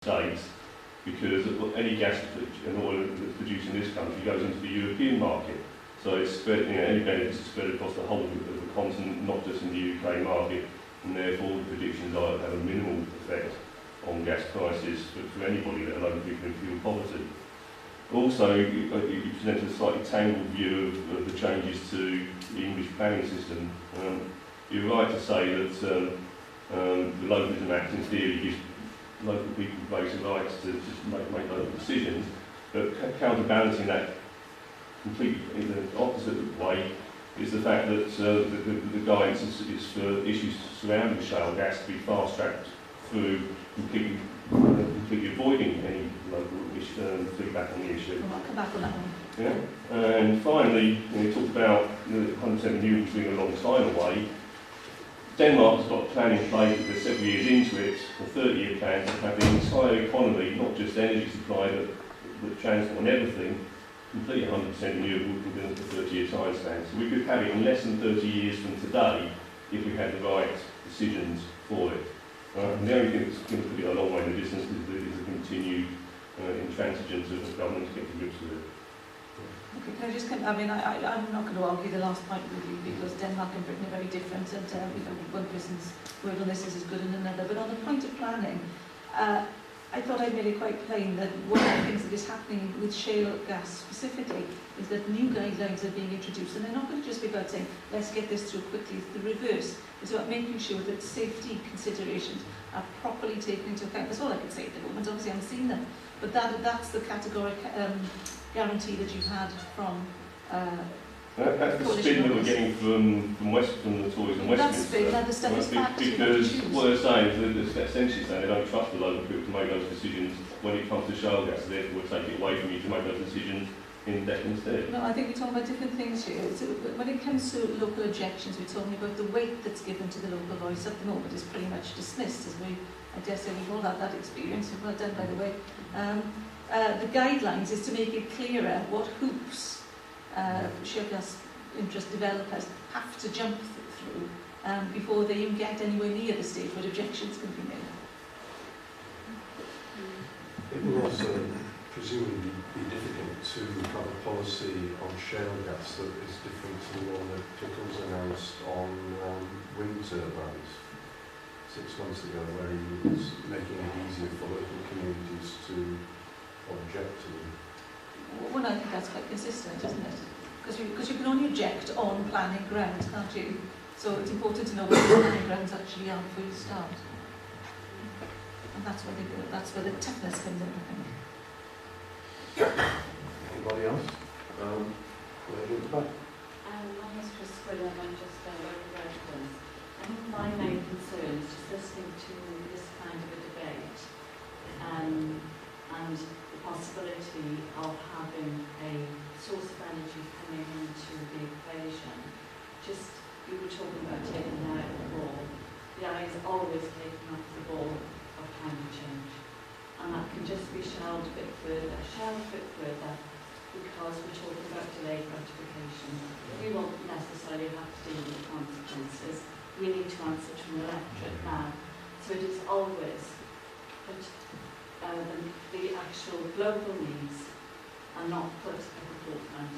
States, because any gas and oil that's produced in this country goes into the European market. So it's spread, any benefits are spread across the whole of the continent, not just in the UK market, and therefore the predictions are have a minimal effect on gas prices for anybody, let alone people in fuel poverty. Also, you present a slightly tangled view of the changes to the English planning system. You're right to say that the Localism Act in theory gives local people basic rights to make local decisions, but counterbalancing that completely in the opposite way is the fact that the guidance is for issues surrounding shale gas to be fast-tracked through completely avoiding any local feedback on the issue. I'll come back on that one. Yeah. And finally, you talked about 100% renewables being a long time away. Denmark has got a plan in place that they're several years into it, a 30-year plan to have the entire economy, not just energy supply, but transport and everything, completely 100% renewable within the 30-year time span. So we could have it in less than 30 years from today if we had the right decisions for it. And the only thing that's going to put it a long way in the distance is the continued intransigence of the government to get to grips with it. Okay, can I just come, I'm not going to argue the last point with you because Denmark and Britain are very different and one person's word on this is as good as another. But on the point of planning, I thought I made it quite plain that one of the things that is happening with shale gas specifically is that new guidelines are being introduced, and they're not going to just be about saying, let's get this through quickly. The reverse is about making sure that safety considerations are properly taken into account. That's all I can say at the moment. Obviously I haven't seen them, but that's the categoric guarantee that you've had from that's the spin that we're getting from the Tories and Westminster. That's big, the stuff is because what they're saying is they're essentially saying they don't trust the local people to make those decisions when it comes to shale gas, so therefore we'll take it away from you to make those decisions instead. No, I think we're talking about different things here. So when it comes to local objections, we're talking about the weight that's given to the local voice. At the moment is pretty much dismissed, as I dare say we've all had that experience. Well done, by the way. The guidelines is to make it clearer what hoops shale gas interest developers have to jump through before they even get anywhere near the stage where objections can be made. It will also presumably be difficult to have a policy on shale gas that is different to the one that Pickles announced on wind turbines 6 months ago, where he was making it easier for local communities to object to them. Well, I think that's quite consistent, isn't it? Because you can only object on planning grounds, can't you? So it's important to know what the planning grounds actually are before you start. And that's where the toughness comes in, I think. Anybody else? Lady at the back. My name is Chris Quillen, I'm just a local resident. I think my main concern is just listening to this kind of a debate and the possibility of having a source of energy coming into the equation. Just, you were talking about taking the eye off the ball. The eye is always taken off the ball of climate change. And that can just be shelved a bit further, because we're talking about delayed gratification. We won't necessarily have to deal with the consequences. We need to answer to an electorate now. So it is always that the actual global needs are not put at the forefront.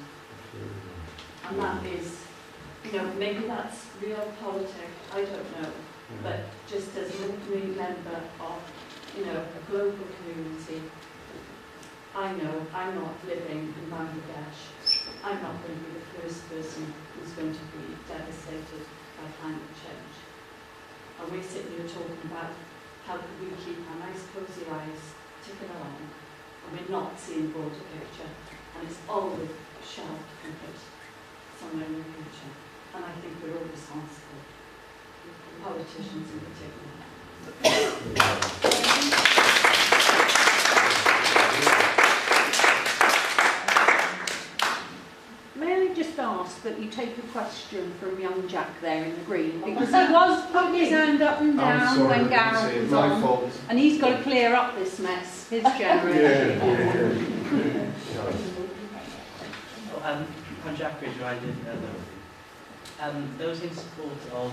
And that is, maybe that's real politics, I don't know. But just as a member of, a global community, I know I'm not living in Bangladesh. I'm not going to be the first person who's going to be devastated by climate change. And we're sitting here talking about how could we keep our nice cosy eyes ticking along, and we're not seeing the broader picture, and it's always shelved and put somewhere in the future. And I think we're all responsible, the politicians in particular. May I just ask that you take a question from young Jack there in the green, because he was putting his hand up and down when Gareth was on, fault. and he's got to clear up this mess, his generation. I'm Jack Bridger, I live in London. Those in support of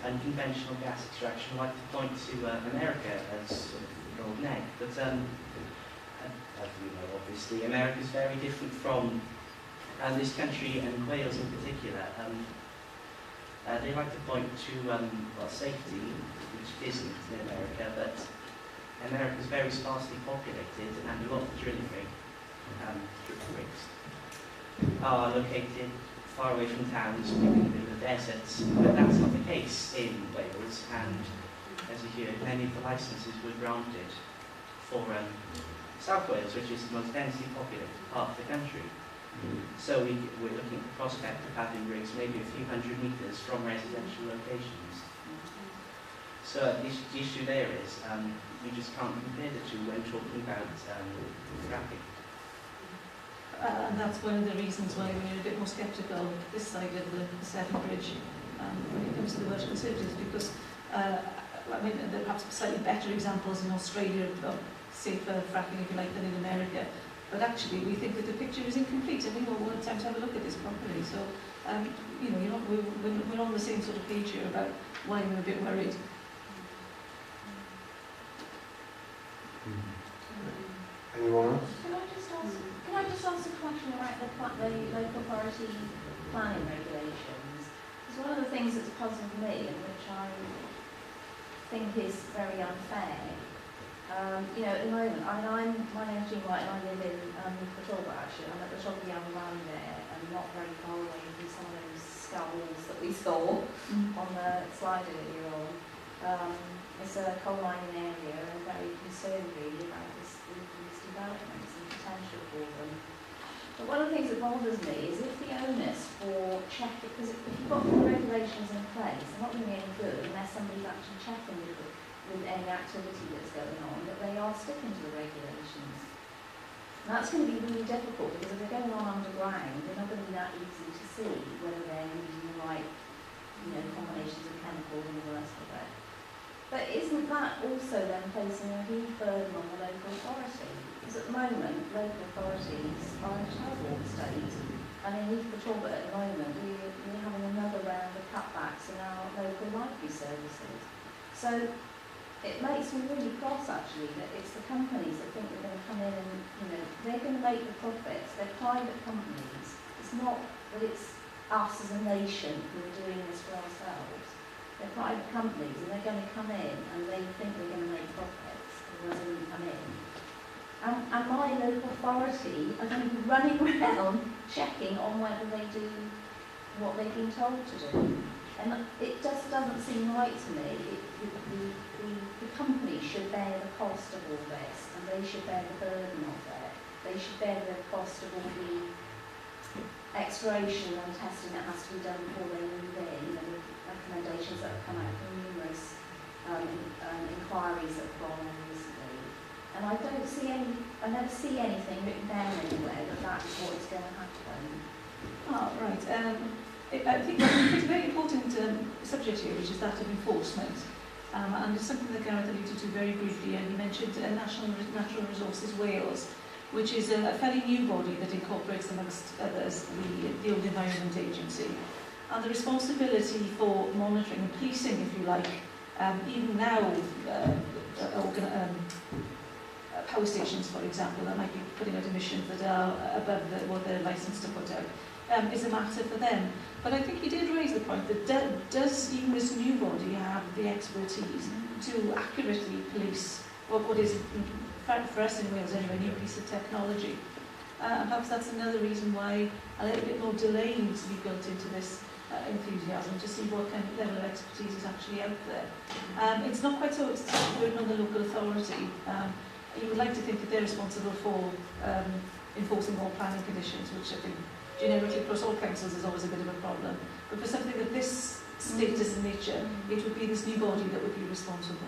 unconventional gas extraction, I like to point to America as sort of the golden egg. But as we know, obviously, America is very different from this country and Wales in particular. They like to point to well, safety, which isn't in America, but America is very sparsely populated, and a lot of drilling rigs are located far away from towns, maybe in the middle of deserts, but that's not the case in Wales, and as you hear, many of the licences were granted for South Wales, which is the most densely populated part of the country. So we're looking at the prospect of having rigs maybe a few hundred metres from residential locations. So the issue there is we just can't compare the two when talking about fracking. And that's one of the reasons why we're a bit more sceptical this side of the Severn Bridge when it comes to the Welsh Conservatives, because I mean, there are perhaps slightly better examples in Australia of safer fracking, if you like, than in America. But actually, we think that the picture is incomplete, and we will attempt to have a look at this properly. So, you know, we're on the same sort of page here about why we're a bit worried. Anyone else? Can I just ask a question about the local authority planning regulations? Because one of the things that's puzzled me, and which I think is very unfair, you know, at the moment, my name's Jean White, and I live in Porthcawl actually. I'm at the top of the Young Valley there, and not very far away from some of those skulls that we saw on the slide earlier on. It's a coal mining area, and very concerned really about these developments and potential for them. But one of the things that bothers me is if the onus for checking, because if you've got the regulations in place, they're not going to be any good unless somebody's actually checking with any activity that's going on, that they are sticking to the regulations. And that's going to be really difficult, because if they're going on underground, they're not going to be that easy to see whether they're using the right, you know, combinations of chemicals and all the rest of it. But isn't that also then placing a huge burden on the local authority? Because at the moment, local authorities are in a terrible state. And in East Porthcawl at the moment, we're having another round of cutbacks in our local library services. So it makes me really cross actually that it's the companies that think they're going to come in and, you know, they're going to make the profits. They're private companies. It's not that it's us as a nation who are doing this for ourselves. They're private companies, and they're going to come in and they think they're going to make profits, otherwise they wouldn't come in. And my local authority are going to be running around checking on whether they do what they've been told to do. And it just doesn't seem right to me. The company should bear the cost of all this, and they should bear the burden of it. They should bear the cost of all the exploration and testing that has to be done before they move in, and the recommendations that have come out from numerous inquiries that have gone on recently. And I never see anything written down anywhere that is what is going to happen. Oh, right. I think it's a very important subject here, which is that of enforcement. And it's something that Gareth alluded to very briefly, and he mentioned National Natural Resources Wales, which is a fairly new body that incorporates, amongst others, the Old Environment Agency. And the responsibility for monitoring and policing, if you like, even now, power stations, for example, that might be putting out emissions that are above what they're licensed to put out, is a matter for them. But I think he did raise the point that does even this new body have the expertise to accurately police what is, for us in Wales anyway, a new piece of technology. And perhaps that's another reason why a little bit more delay needs to be built into this enthusiasm, to see what kind of level of expertise is actually out there. It's not quite so it's a burden on the local authority. You would like to think that they're responsible for enforcing all planning conditions, which I think generically across all councils is always a bit of a problem. But for something of this status and nature, it would be this new body that would be responsible.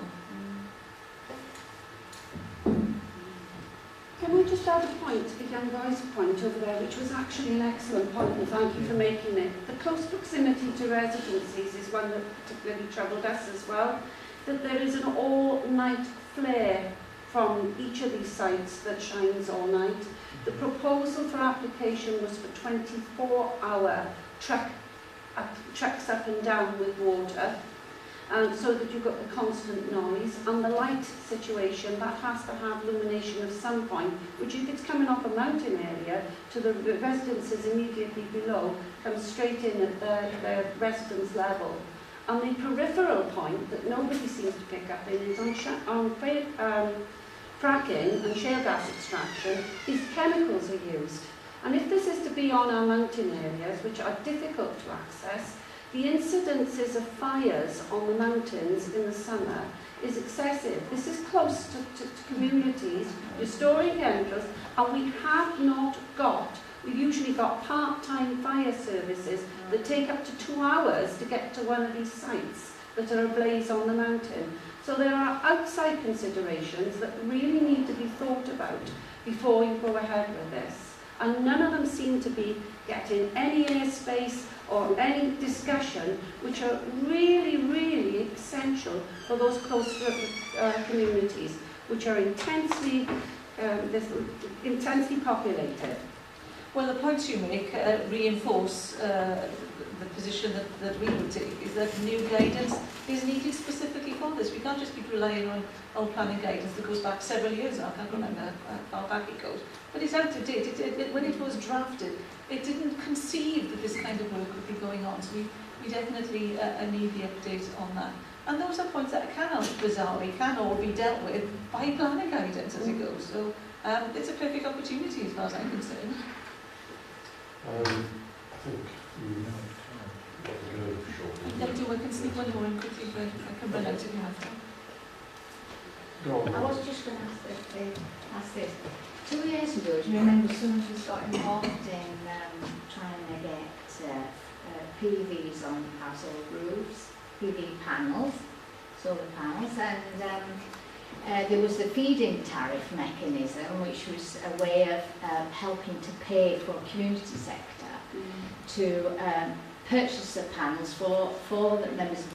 Can I just add a point to the young guy's point over there, which was actually an excellent point, and thank you for making it. The close proximity to residencies is one that particularly troubled us as well, that there is an all-night flare from each of these sites that shines all night. The proposal for application was for 24-hour trucks up and down with water. so that you've got the constant noise, and the light situation, that has to have illumination of some point, which if it's coming off a mountain area to the residences immediately below, comes straight in at the residence level. And the peripheral point that nobody seems to pick up in is on fracking and shale gas extraction, these chemicals are used. And if this is to be on our mountain areas, which are difficult to access, the incidences of fires on the mountains in the summer is excessive. This is close to communities, you're storing chemicals, and we have not got, we've usually got part-time fire services that take up to 2 hours to get to one of these sites that are ablaze on the mountain. So there are outside considerations that really need to be thought about before you go ahead with this. And none of them seem to be getting any airspace or any discussion, which are really, really essential for those close communities, which are intensely populated. Well, the points you make reinforce the position that we would take, is that new guidance is needed specifically for this. We can't just keep relying on old planning guidance that goes back several years now. I can't remember how far back it goes. But it's out of date. When it was drafted, it didn't conceive that this kind of work would be going on. So we definitely need the update on that. And those are points that bizarrely can all be dealt with by planning guidance as it goes. So it's a perfect opportunity as far as I'm concerned. I think we go shortly. I can sneak one more in quickly, but I can run out if you have to. Go on. I was just going to ask this. 2 years ago, do you remember Suzy got involved in trying to get PVs on household roofs, PV panels, solar panels, and there was the feed-in tariff mechanism, which was a way of helping to pay for a community sector to purchase the panels for the members of